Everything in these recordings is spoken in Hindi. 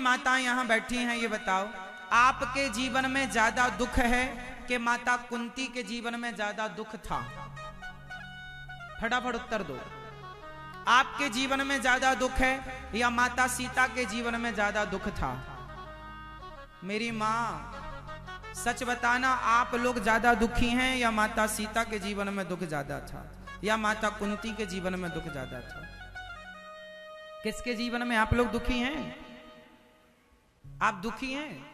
माताएं यहां बैठी हैं, ये बताओ आपके जीवन में ज्यादा दुख है कि माता कुंती के जीवन में ज्यादा दुख था? फटाफट उत्तर दो। आपके जीवन में ज्यादा दुख है या माता सीता के जीवन में ज्यादा दुख था? मेरी मां सच बताना, आप लोग ज्यादा दुखी हैं या माता सीता के जीवन में दुख ज्यादा था या माता कुंती के जीवन में दुख ज्यादा था? किसके जीवन में आप लोग दुखी हैं? आप दुखी हैं?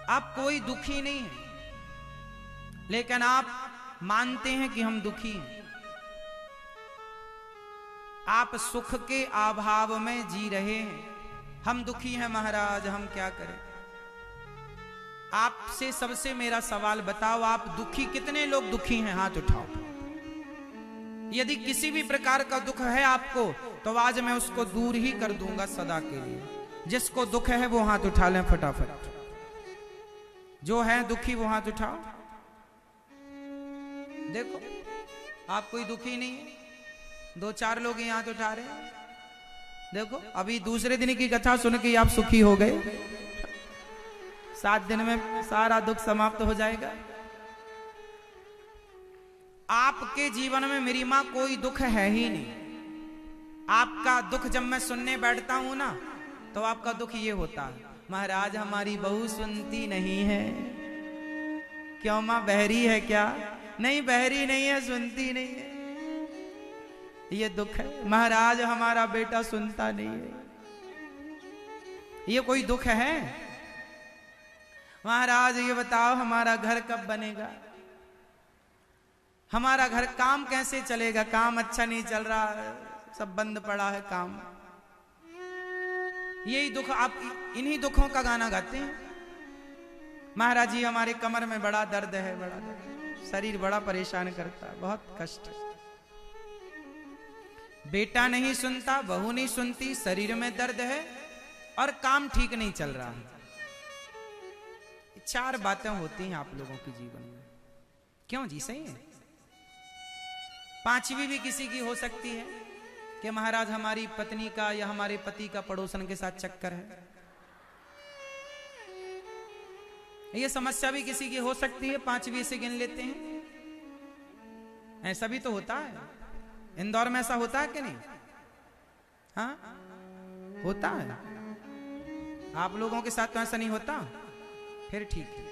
आप कोई दुखी नहीं है, लेकिन आप मानते हैं कि हम दुखी हैं। आप सुख के अभाव में जी रहे हैं। हम दुखी हैं महाराज, हम क्या करें? आपसे सबसे मेरा सवाल, बताओ आप दुखी, कितने लोग दुखी हैं? हाथ उठाओ। यदि किसी भी प्रकार का दुख है आपको तो आज मैं उसको दूर ही कर दूंगा सदा के लिए। जिसको दुख है वो हाथ उठा लें फटाफट। जो है दुखी वो हाथ उठाओ। देखो आप कोई दुखी नहीं है, 2-4 लोग ही हाथ उठा रहे हैं। देखो अभी दूसरे दिन की कथा सुन के आप सुखी हो गए। 7 दिन में सारा दुख समाप्त हो जाएगा। आपके जीवन में मेरी मां कोई दुख है ही नहीं। आपका दुख जब मैं सुनने बैठता हूं ना तो आपका दुख ये होता है, महाराज हमारी बहू सुनती नहीं है। क्यों मां बहरी है क्या? नहीं बहरी नहीं है, सुनती नहीं है, ये दुख है। महाराज हमारा बेटा सुनता नहीं है, ये कोई दुख है? महाराज ये बताओ हमारा घर कब बनेगा? हमारा घर काम कैसे चलेगा? काम अच्छा नहीं चल रहा है, सब बंद पड़ा है काम। यही दुख, आप इन्हीं दुखों का गाना गाते हैं। महाराज जी हमारे कमर में बड़ा दर्द है, बड़ा दर्द, शरीर बड़ा परेशान करता है, बहुत कष्ट है। बेटा नहीं सुनता, बहू नहीं सुनती, शरीर में दर्द है और काम ठीक नहीं चल रहा है। 4 बातें होती हैं आप लोगों के जीवन में। क्यों जी? सही है। 5वीं भी किसी की हो सकती है कि महाराज हमारी पत्नी का या हमारे पति का पड़ोसन के साथ चक्कर है। ये समस्या भी किसी की हो सकती है, 5वीं से गिन लेते हैं। ऐसा भी तो होता है। इंदौर में ऐसा होता है कि नहीं? हाँ होता है। आप लोगों के साथ तो ऐसा नहीं होता, फिर ठीक है।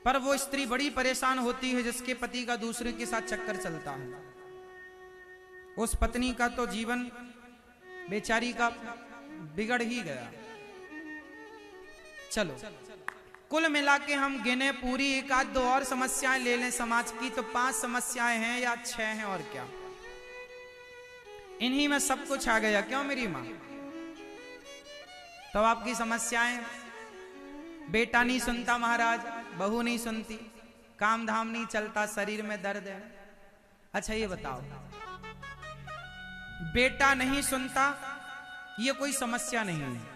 पर वो स्त्री बड़ी परेशान होती है जिसके पति का दूसरे के साथ चक्कर चलता है। उस पत्नी का तो जीवन बेचारी का बिगड़ ही गया। चलो कुल मिला के हम गिने पूरी 1-2 और समस्याएं ले लें समाज की तो 5 समस्याएं हैं या 6 हैं और क्या। इन्हीं में सब कुछ आ गया। क्यों मेरी मां? तो आपकी समस्याएं, बेटा नहीं सुनता महाराज, बहू नहीं सुनती, काम धाम नहीं चलता, शरीर में दर्द है। अच्छा ये बताओ, बेटा नहीं सुनता ये कोई समस्या नहीं है।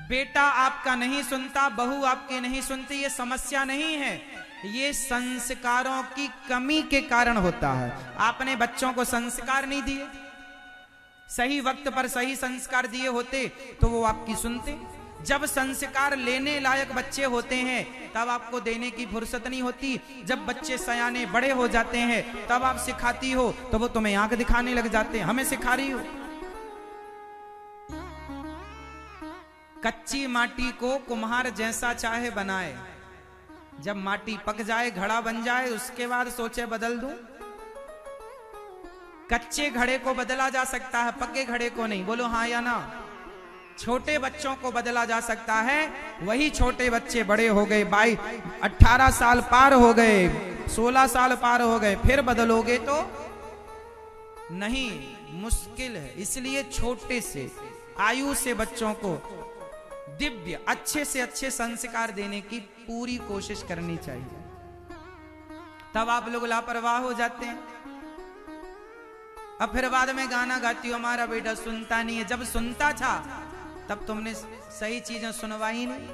बेटा आपका नहीं सुनता, बहू आपकी नहीं सुनती, ये समस्या नहीं है। ये संस्कारों की कमी के कारण होता है। आपने बच्चों को संस्कार नहीं दिए, सही वक्त पर सही संस्कार दिए होते तो वो आपकी सुनते। जब संस्कार लेने लायक बच्चे होते हैं तब आपको देने की फुर्सत नहीं होती। जब बच्चे सयाने बड़े हो जाते हैं तब आप सिखाती हो तो वो तुम्हें आंख दिखाने लग जाते हैं, हमें सिखा रही हो। कच्ची माटी को कुम्हार जैसा चाहे बनाए, जब माटी पक जाए, घड़ा बन जाए, उसके बाद सोचे बदल दूं। कच्चे घड़े को बदला जा सकता है, पक्के घड़े को नहीं। बोलो हाँ या ना? छोटे बच्चों को बदला जा सकता है, वही छोटे बच्चे बड़े हो गए, 18 साल पार हो गए, 16 साल पार हो गए, फिर बदलोगे तो नहीं, मुश्किल है। इसलिए छोटे से आयु से बच्चों को दिव्य अच्छे से अच्छे संस्कार देने की पूरी कोशिश करनी चाहिए। तब आप लोग लापरवाह हो जाते हैं। अब फिर बाद में गाना गाती हो हमारा बेटा सुनता नहीं है। जब सुनता था तब तुमने सही चीजें सुनवाई नहीं।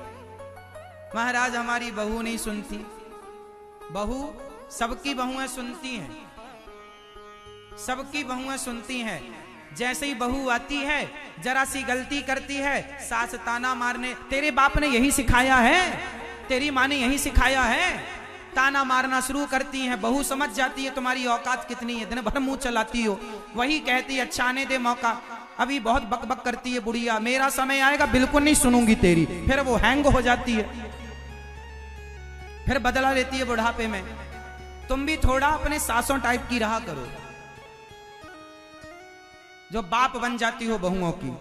महाराज हमारी बहू नहीं सुनती। बहू, सबकी बहुएं सुनती हैं, सबकी बहुएं सुनती हैं। जैसे ही बहू आती है, जरा सी गलती करती है, सास ताना मारने, तेरे बाप ने यही सिखाया है, तेरी माँ ने यही सिखाया है, ताना मारना शुरू करती हैं। बहू समझ जाती है तुम्हारी औकात कितनी है, दिन भर मुंह चलाती हो। वही कहती है अच्छा आने दे मौका, अभी बहुत बकबक करती है बुढ़िया, मेरा समय आएगा बिल्कुल नहीं सुनूंगी तेरी। फिर वो हैंग हो जाती है, फिर बदला लेती है बुढ़ापे में। तुम भी थोड़ा अपने सासों टाइप की रहा करो, जो बाप बन जाती हो बहुओं की।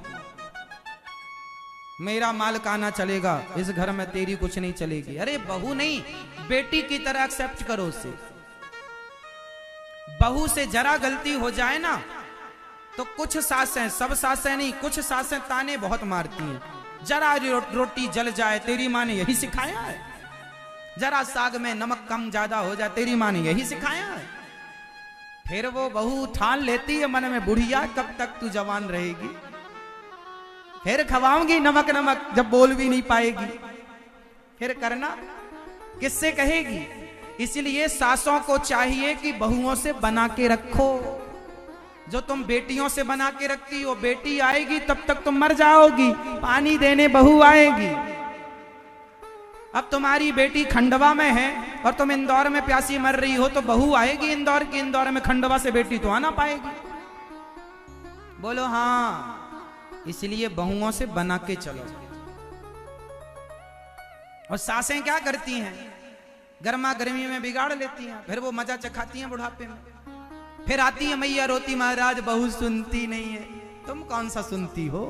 मेरा मालकाना चलेगा, इस घर में तेरी कुछ नहीं चलेगी। अरे बहू नहीं, बेटी की तरह एक्सेप्ट करो उसे। बहू से जरा गलती हो जाए ना तो कुछ सासें, सब सासें नहीं, कुछ सासें ताने बहुत मारती हैं। जरा रोटी जल जाए, तेरी माँ ने यही सिखाया है। जरा साग में नमक कम ज्यादा हो जाए, तेरी माँ ने यही सिखाया है। फिर वो बहू ठान लेती है मन में, बुढ़िया कब तक तू जवान रहेगी, फिर खवाऊंगी नमक नमक, जब बोल भी नहीं पाएगी फिर करना किससे कहेगी। इसलिए सासों को चाहिए कि बहुओं से बना के रखो। जो तुम बेटियों से बना के रखती हो, बेटी आएगी तब तक तुम मर जाओगी, पानी देने बहू आएगी। अब तुम्हारी बेटी खंडवा में है और तुम इंदौर में प्यासी मर रही हो, तो बहू आएगी इंदौर की, इंदौर में खंडवा से बेटी तो आना पाएगी। बोलो हाँ। इसलिए बहुओं से बना के चलो। और सासें क्या करती हैं, गर्मा गर्मी में बिगाड़ लेती हैं, फिर वो मजा चखाती हैं बुढ़ापे में। फिर आती है मैया रोती, महाराज बहू सुनती नहीं है। तुम कौन सा सुनती हो,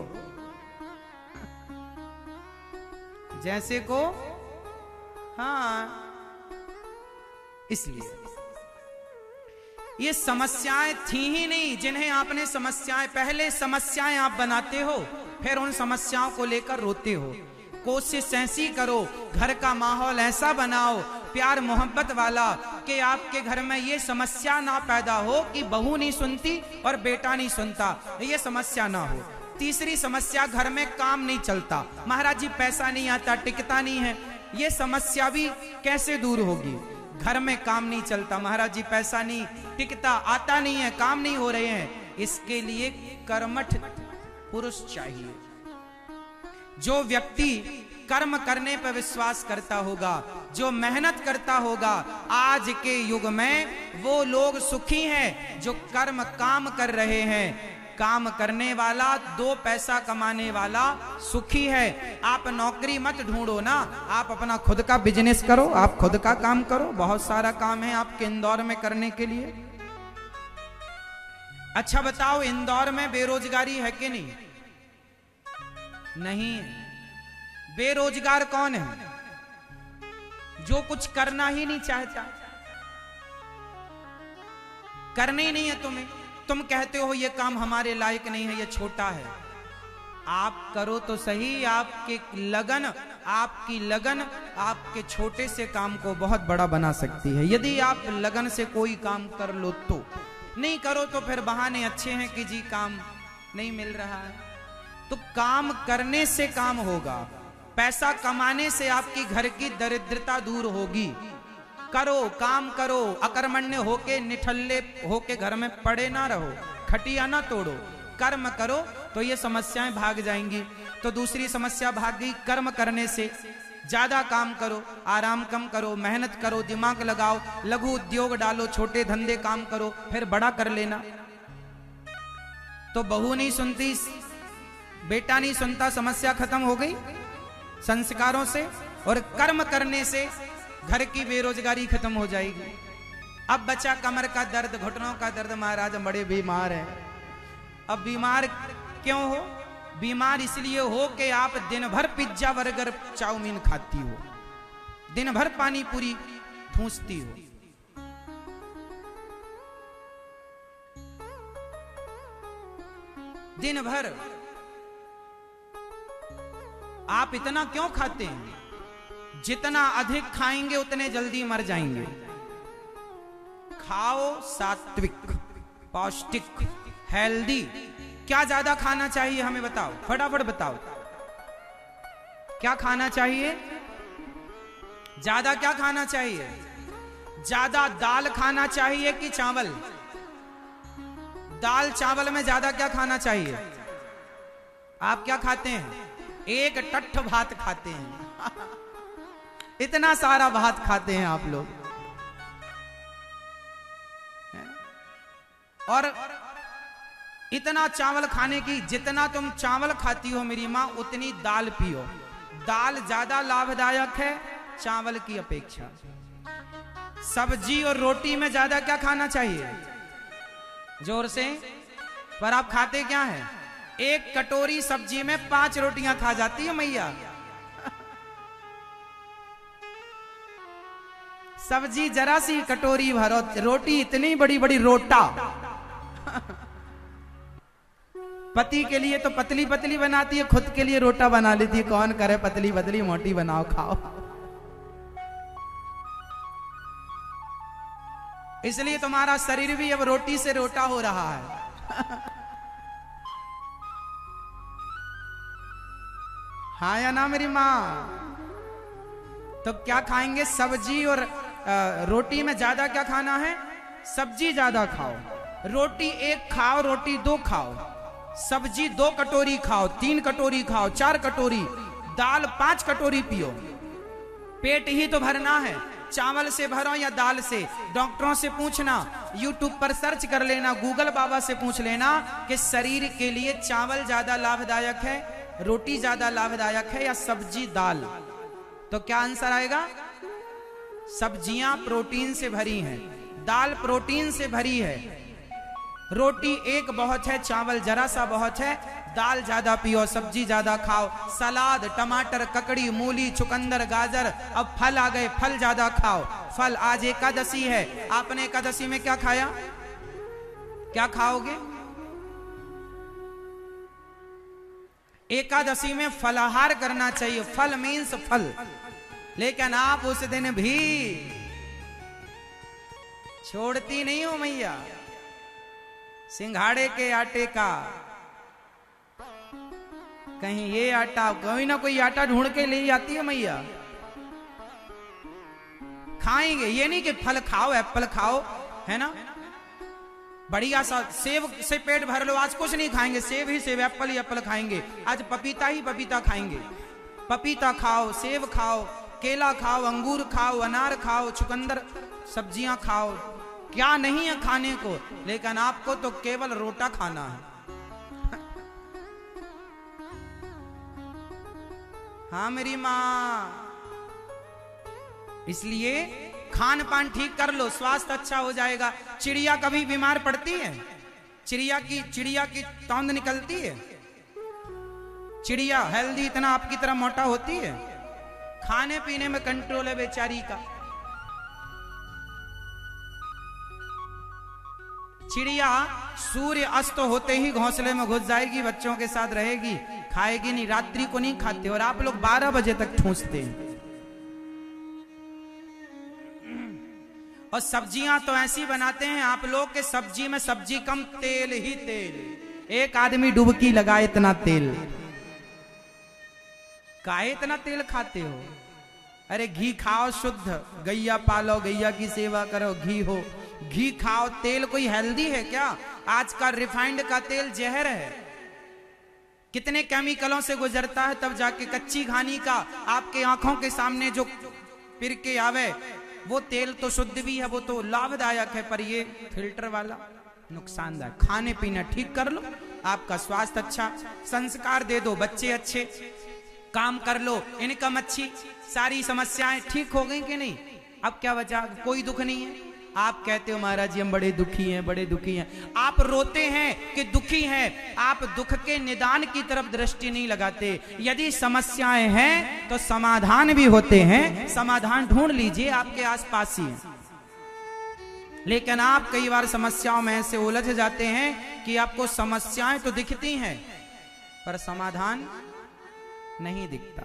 जैसे को हाँ। इसलिए ये समस्याएं थी ही नहीं जिन्हें आपने समस्याएं, पहले समस्याएं आप बनाते हो, फिर उन समस्याओं को लेकर रोते हो। कोशिश ऐसी करो, घर का माहौल ऐसा बनाओ प्यार मोहब्बत वाला कि आपके घर में ये समस्या ना पैदा हो कि बहू नहीं सुनती और बेटा नहीं सुनता, ये समस्या ना हो। तीसरी समस्या, घर में काम नहीं चलता, महाराज जी पैसा नहीं आता, टिकता नहीं है, ये समस्या भी कैसे दूर होगी। घर में काम नहीं चलता, महाराज जी पैसा नहीं टिकता, आता नहीं है, काम नहीं हो रहे हैं, इसके लिए कर्मठ पुरुष चाहिए। जो व्यक्ति कर्म करने पर विश्वास करता होगा, जो मेहनत करता होगा, आज के युग में वो लोग सुखी हैं जो कर्म काम कर रहे हैं। काम करने वाला, दो पैसा कमाने वाला सुखी है। आप नौकरी मत ढूंढो ना, आप अपना खुद का बिजनेस करो, आप खुद का काम करो, बहुत सारा काम है आपके इंदौर में करने के लिए। अच्छा बताओ, इंदौर में बेरोजगारी है कि नहीं? नहीं। बेरोजगार कौन है? जो कुछ करना ही नहीं चाहता, करने ही नहीं है तुम्हें। तुम कहते हो ये काम हमारे लायक नहीं है, ये छोटा है। आप करो तो सही, आपकी लगन आपके छोटे से काम को बहुत बड़ा बना सकती है। यदि आप लगन से कोई काम कर लो तो, नहीं करो तो फिर बहाने अच्छे हैं कि जी काम नहीं मिल रहा है। तो काम करने से काम होगा, पैसा कमाने से आपकी घर की दरिद्रता दूर होगी। करो, काम करो, अकर्मण्य होके, निठल्ले होके घर में पड़े ना रहो, खटिया ना तोड़ो, कर्म करो तो ये समस्याएं भाग जाएंगी। तो दूसरी समस्या भाग गई कर्म करने से। ज्यादा काम करो, आराम कम करो, मेहनत करो, दिमाग लगाओ, लघु उद्योग डालो, छोटे धंधे काम करो, फिर बड़ा कर लेना। तो बहू नहीं सुनती, बेटा नहीं सुनता, समस्या खत्म हो गई संस्कारों से। और कर्म करने से घर की बेरोजगारी खत्म हो जाएगी। अब बचा कमर का दर्द, घुटनों का दर्द, महाराज बड़े बीमार हैं। अब बीमार क्यों हो? बीमार इसलिए हो कि आप दिन भर पिज्जा बर्गर चाउमीन खाती हो, दिन भर पानी पूरी ठूंसती हो। दिन भर आप इतना क्यों खाते हैं? जितना अधिक खाएंगे उतने जल्दी मर जाएंगे। खाओ सात्विक, पौष्टिक, हेल्दी। क्या ज्यादा खाना चाहिए हमें बताओ, फटाफट बताओ, क्या खाना चाहिए? ज्यादा क्या खाना चाहिए? ज्यादा दाल खाना चाहिए कि चावल? दाल चावल में ज्यादा क्या खाना चाहिए? आप क्या खाते हैं? एक टट्ठ भात खाते हैं। इतना सारा भात खाते हैं आप लोग। और इतना चावल खाने की, जितना तुम चावल खाती हो मेरी माँ, उतनी दाल पियो। दाल ज्यादा लाभदायक है चावल की अपेक्षा। सब्जी और रोटी में ज्यादा क्या खाना चाहिए? जोर से। पर आप खाते क्या है? एक कटोरी सब्जी में 5 रोटियां खा जाती है मैया। सब्जी जरा सी कटोरी भरो, रोटी इतनी बड़ी बड़ी रोटा। पति के लिए तो पतली पतली बनाती है, खुद के लिए रोटा बना लेती है। कौन करे पतली पतली, मोटी बनाओ खाओ। इसलिए तुम्हारा शरीर भी अब रोटी से रोटा हो रहा है। हाँ या ना मेरी माँ? तो क्या खाएंगे? सब्जी और रोटी में ज्यादा क्या खाना है? सब्जी ज्यादा खाओ, रोटी 1 खाओ, रोटी 2 खाओ, सब्जी 2 कटोरी खाओ, 3 कटोरी खाओ, 4 कटोरी, दाल 5 कटोरी पियो। पेट ही तो भरना है। चावल से भरो या दाल से? डॉक्टरों से पूछना, यूट्यूब पर सर्च कर लेना, गूगल बाबा से पूछ लेना कि शरीर के लिए चावल ज्यादा लाभदायक है, रोटी ज्यादा लाभदायक है या सब्जी दाल? तो क्या आंसर आएगा? सब्जियां प्रोटीन से भरी हैं, दाल प्रोटीन से भरी है, रोटी 1 बहुत है, चावल जरा सा बहुत है, दाल ज्यादा पियो, सब्जी ज्यादा खाओ, सलाद, टमाटर, ककड़ी, मूली, चुकंदर, गाजर। अब फल आ गए, फल ज्यादा खाओ। फल, आज एकादशी है, आपने एकादशी में क्या खाया? क्या खाओगे? एकादशी में फलाहार करना चाहिए। फल मीन्स फल। लेकिन आप उस दिन भी छोड़ती नहीं हो मैया। सिंघाड़े के आटे का, कहीं ये आटा, कोई ना कोई आटा ढूंढ के ले आती है मैया। खाएंगे, ये नहीं कि फल खाओ, एप्पल खाओ, है ना, बढ़िया सा। सेब से पेट भर लो, आज कुछ नहीं खाएंगे, सेब ही सेब, एप्पल ही एप्पल खाएंगे। आज पपीता ही पपीता खाएंगे। पपीता खाओ, सेब खाओ, केला खाओ, अंगूर खाओ, अनार खाओ, चुकंदर, सब्जियां खाओ। क्या नहीं है खाने को, लेकिन आपको तो केवल रोटा खाना है। हाँ मेरी माँ, इसलिए खान पान ठीक कर लो, स्वास्थ्य अच्छा हो जाएगा। चिड़िया कभी बीमार पड़ती है? चिड़िया की तौंद निकलती है? चिड़िया हेल्दी इतना आपकी तरह मोटा होती है? खाने पीने में कंट्रोल है बेचारी का। चिड़िया सूर्य अस्त होते ही घोंसले में घुस जाएगी, बच्चों के साथ रहेगी, खाएगी नहीं, रात्रि को नहीं खाते। और आप लोग 12 बजे तक ठूंसते हैं। और सब्जियां तो ऐसी बनाते हैं आप लोग के सब्जी में सब्जी कम, तेल ही तेल। एक आदमी डुबकी लगाए इतना तेल। काहे इतना तेल खाते हो? अरे घी खाओ शुद्ध, गैया पालो, गैया की सेवा करो, घी हो, घी खाओ। तेल कोई हेल्दी है क्या? आज का रिफाइंड का तेल जहर है। कितने केमिकलों से गुजरता है, तब जाके कच्ची घानी का आपके आंखों के सामने जो फिर के आवे, वो तेल तो शुद्ध भी है, वो तो लाभदायक है, पर ये फिल्टर वाला नुकसानदायक। खाने पीना ठीक कर लो, आपका स्वास्थ्य अच्छा, संस्कार दे दो, बच्चे अच्छे, काम कर लो, इनकम अच्छी, सारी समस्याएं ठीक हो गई कि नहीं? अब क्या बचा? कोई दुख नहीं है। आप कहते हो महाराज जी हम बड़े दुखी हैं, बड़े दुखी हैं। आप रोते हैं कि दुखी हैं, आप दुख के निदान की तरफ दृष्टि नहीं लगाते। यदि समस्याएं हैं तो समाधान भी होते हैं, समाधान ढूंढ लीजिए, आपके आसपास ही। लेकिन आप कई बार समस्याओं में ऐसे उलझ जाते हैं कि आपको समस्याएं तो दिखती हैं पर समाधान नहीं दिखता।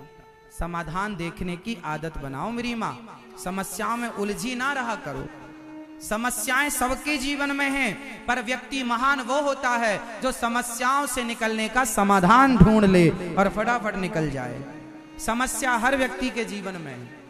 समाधान देखने की आदत बनाओ मेरी माँ, समस्याओं में उलझी ना रहा करो। समस्याएं सबके जीवन में हैं, पर व्यक्ति महान वो होता है जो समस्याओं से निकलने का समाधान ढूंढ ले और फटाफट निकल जाए। समस्या हर व्यक्ति के जीवन में है।